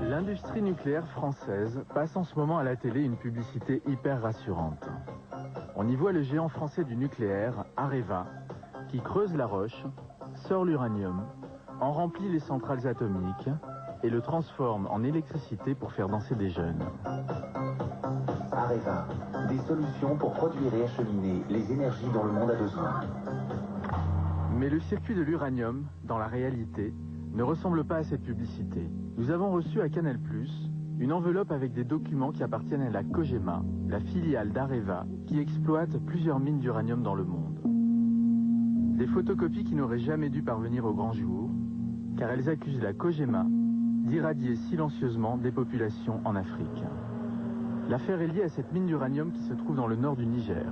L'industrie nucléaire française passe en ce moment à la télé une publicité hyper rassurante. On y voit le géant français du nucléaire, Areva, qui creuse la roche, sort l'uranium, en remplit les centrales atomiques et le transforme en électricité pour faire danser des jeunes. Areva, des solutions pour produire et acheminer les énergies dont le monde a besoin. Mais le circuit de l'uranium, dans la réalité, ne ressemble pas à cette publicité. Nous avons reçu à Canal+, une enveloppe avec des documents qui appartiennent à la Cogema, la filiale d'Areva, qui exploite plusieurs mines d'uranium dans le monde. Des photocopies qui n'auraient jamais dû parvenir au grand jour, car elles accusent la Cogema d'irradier silencieusement des populations en Afrique. L'affaire est liée à cette mine d'uranium qui se trouve dans le nord du Niger.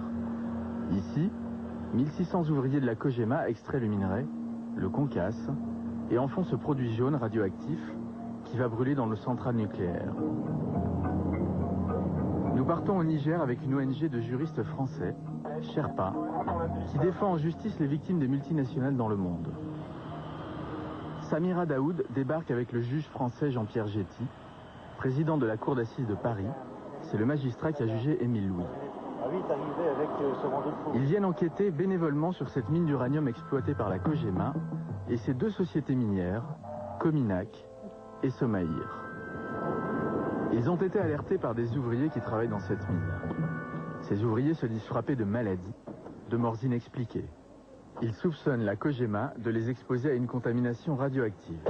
Ici, 1600 ouvriers de la Cogema extraient le minerai, le concassent, et en font ce produit jaune radioactif qui va brûler dans nos centrales nucléaires. Nous partons au Niger avec une ONG de juristes français, Sherpa, qui défend en justice les victimes des multinationales dans le monde. Samira Daoud débarque avec le juge français Jean-Pierre Jetty, président de la cour d'assises de Paris. C'est le magistrat qui a jugé Émile Louis. Ils viennent enquêter bénévolement sur cette mine d'uranium exploitée par la Cogema et ses deux sociétés minières, Cominac et Somaïr. Ils ont été alertés par des ouvriers qui travaillent dans cette mine. Ces ouvriers se disent frappés de maladies, de morts inexpliquées. Ils soupçonnent la Cogema de les exposer à une contamination radioactive.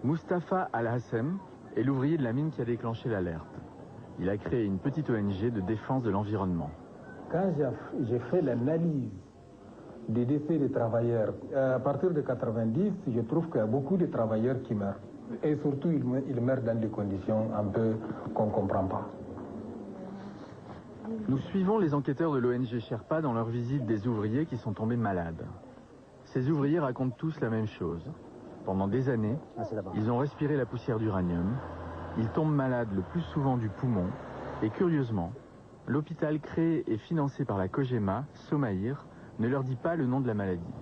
Mustapha Al-Hassem est l'ouvrier de la mine qui a déclenché l'alerte. Il a créé une petite ONG de défense de l'environnement. Quand j'ai fait l'analyse des décès des travailleurs, à partir de 90, je trouve qu'il y a beaucoup de travailleurs qui meurent. Et surtout, ils meurent dans des conditions un peu qu'on ne comprend pas. Nous suivons les enquêteurs de l'ONG Sherpa dans leur visite des ouvriers qui sont tombés malades. Ces ouvriers racontent tous la même chose. Pendant des années, ils ont respiré la poussière d'uranium. Ils tombent malades le plus souvent du poumon. Et curieusement, l'hôpital créé et financé par la Cogema, Somaïr, ne leur dit pas le nom de la maladie.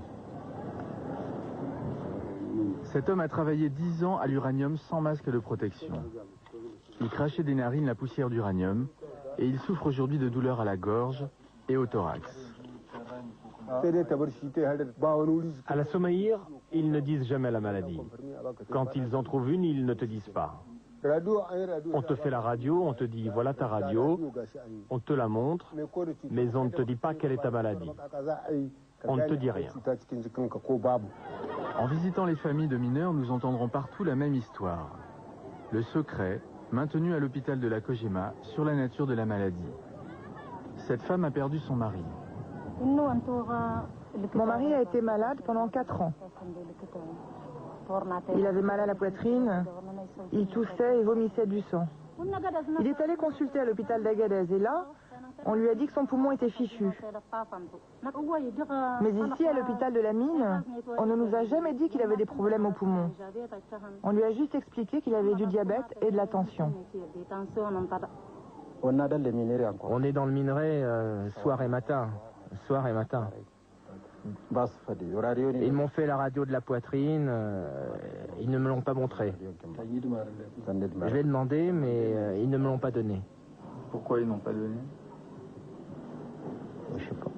Cet homme a travaillé 10 ans à l'uranium sans masque de protection. Il crachait des narines la poussière d'uranium et il souffre aujourd'hui de douleurs à la gorge et au thorax. À la Somaïr, ils ne disent jamais la maladie. Quand ils en trouvent une, ils ne te disent pas. On te fait la radio, on te dit voilà ta radio, on te la montre, mais on ne te dit pas quelle est ta maladie. On ne te dit rien. En visitant les familles de mineurs, nous entendrons partout la même histoire. Le secret, maintenu à l'hôpital de la Cogema, sur la nature de la maladie. Cette femme a perdu son mari. Mon mari a été malade pendant 4 ans. Il avait mal à la poitrine, il toussait et vomissait du sang. Il est allé consulter à l'hôpital d'Agadez et là, on lui a dit que son poumon était fichu. Mais ici, à l'hôpital de la mine, on ne nous a jamais dit qu'il avait des problèmes au poumon. On lui a juste expliqué qu'il avait du diabète et de la tension. On est dans le minerai soir et matin. Soir et matin. Ils m'ont fait la radio de la poitrine, ils ne me l'ont pas montré. Je l'ai demandé, mais ils ne me l'ont pas donné. Pourquoi ils n'ont pas donné? Je sais pas.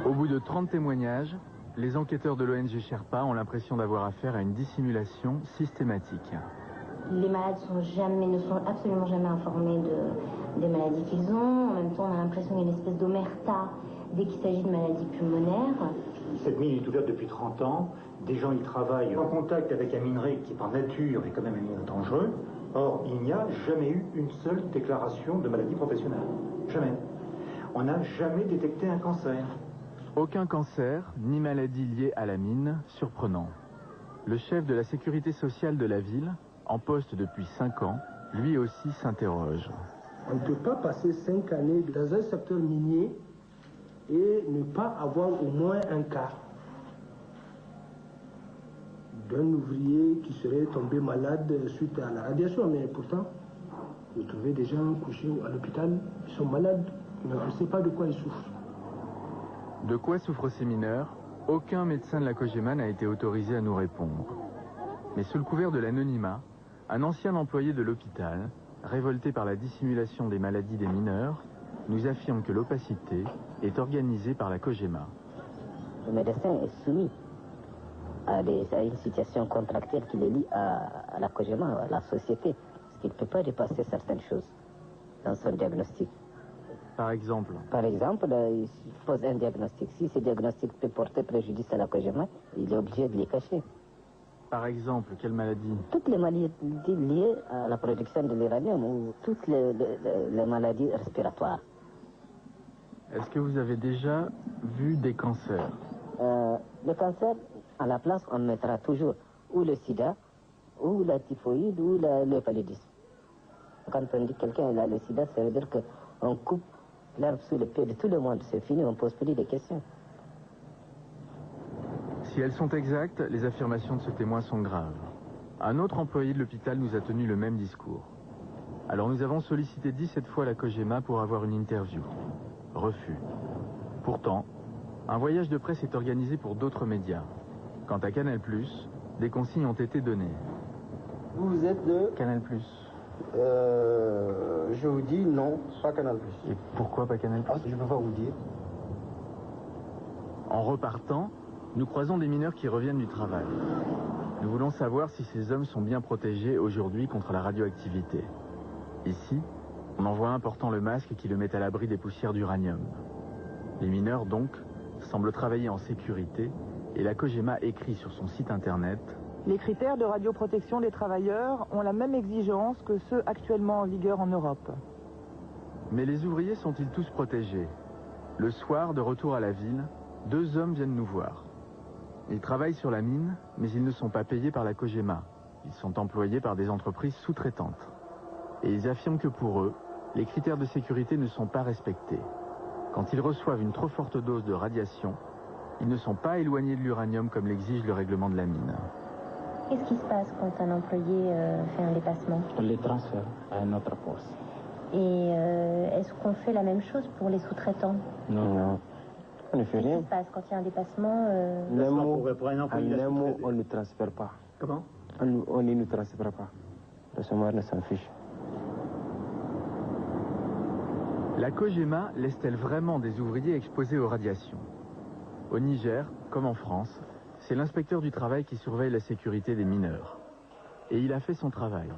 Au bout de 30 témoignages, les enquêteurs de l'ONG Sherpa ont l'impression d'avoir affaire à une dissimulation systématique. Les malades ne sont absolument jamais informés des maladies qu'ils ont. En même temps, on a l'impression qu'il y a une espèce d'omerta dès qu'il s'agit de maladies pulmonaires. Cette mine est ouverte depuis 30 ans. Des gens y travaillent en contact avec un minerai qui, par nature, est quand même un minerai dangereux. Or, il n'y a jamais eu une seule déclaration de maladie professionnelle. Jamais. On n'a jamais détecté un cancer. Aucun cancer, ni maladie liée à la mine, surprenant. Le chef de la sécurité sociale de la ville, en poste depuis 5 ans, lui aussi s'interroge. On ne peut pas passer 5 années dans un secteur minier et ne pas avoir au moins un cas d'un ouvrier qui serait tombé malade suite à la radiation. Mais pourtant, vous trouvez des gens couchés à l'hôpital, ils sont malades, mais on ne sait pas de quoi ils souffrent. De quoi souffrent ces mineurs? Aucun médecin de la Cogema n'a été autorisé à nous répondre. Mais sous le couvert de l'anonymat, un ancien employé de l'hôpital, révolté par la dissimulation des maladies des mineurs, nous affirme que l'opacité est organisée par la COJEMA. Le médecin est soumis à une situation contractuelle qui le lie à la COJEMA, à la société, parce qu'il ne peut pas dépasser certaines choses dans son diagnostic. Par exemple, il pose un diagnostic. Si ce diagnostic peut porter préjudice à la COJEMA, il est obligé de les cacher. Par exemple, quelle maladie? Toutes les maladies liées à la production de l'uranium ou toutes les maladies respiratoires. Est-ce que vous avez déjà vu des cancers? Le cancer, à la place, on mettra toujours ou le sida, ou la typhoïde, ou le paludisme. Quand on dit quelqu'un a le sida, ça veut dire qu'on coupe l'herbe sous le pied de tout le monde. C'est fini, on ne pose plus de questions. Si elles sont exactes, les affirmations de ce témoin sont graves. Un autre employé de l'hôpital nous a tenu le même discours. Alors nous avons sollicité 17 fois la COJEMA pour avoir une interview. Refus. Pourtant, un voyage de presse est organisé pour d'autres médias. Quant à Canal+, des consignes ont été données. Vous êtes de Canal+. Je vous dis non, pas Canal+. Et pourquoi pas Canal+? Je ne peux pas vous dire. En repartant, nous croisons des mineurs qui reviennent du travail. Nous voulons savoir si ces hommes sont bien protégés aujourd'hui contre la radioactivité. Ici, on en voit un portant le masque qui le met à l'abri des poussières d'uranium. Les mineurs, donc, semblent travailler en sécurité et la COJEMA écrit sur son site internet: Les critères de radioprotection des travailleurs ont la même exigence que ceux actuellement en vigueur en Europe. Mais les ouvriers sont-ils tous protégés? Le soir, de retour à la ville, 2 hommes viennent nous voir. Ils travaillent sur la mine, mais ils ne sont pas payés par la COJEMA. Ils sont employés par des entreprises sous-traitantes. Et ils affirment que pour eux, les critères de sécurité ne sont pas respectés. Quand ils reçoivent une trop forte dose de radiation, ils ne sont pas éloignés de l'uranium comme l'exige le règlement de la mine. Qu'est-ce qui se passe quand un employé fait un dépassement? On les transfère à un autre poste. Et est-ce qu'on fait la même chose pour les sous-traitants? Non. On ne fait rien. Qu'est-ce qui se passe quand il y a un dépassement On ne transfère pas. Comment? On ne nous transfère pas. Le chômeur ne s'en fiche. La COJEMA laisse-t-elle vraiment des ouvriers exposés aux radiations? Au Niger, comme en France, c'est l'inspecteur du travail qui surveille la sécurité des mineurs. Et il a fait son travail.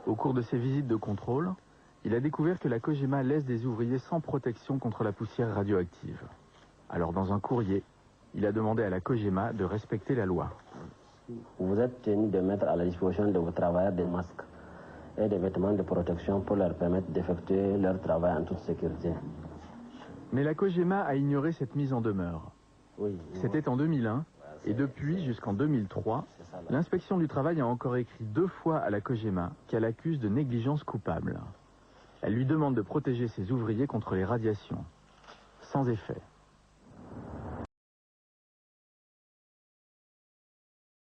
Au cours de ses visites de contrôle, il a découvert que la COJEMA laisse des ouvriers sans protection contre la poussière radioactive. Alors dans un courrier, il a demandé à la COJEMA de respecter la loi. Vous êtes tenu de mettre à la disposition de vos travailleurs des masques et des vêtements de protection pour leur permettre d'effectuer leur travail en toute sécurité. Mais la COJEMA a ignoré cette mise en demeure. Oui. C'était en 2001, et depuis jusqu'en 2003, l'inspection du travail a encore écrit 2 fois à la COJEMA qu'elle accuse de négligence coupable. Elle lui demande de protéger ses ouvriers contre les radiations. Sans effet.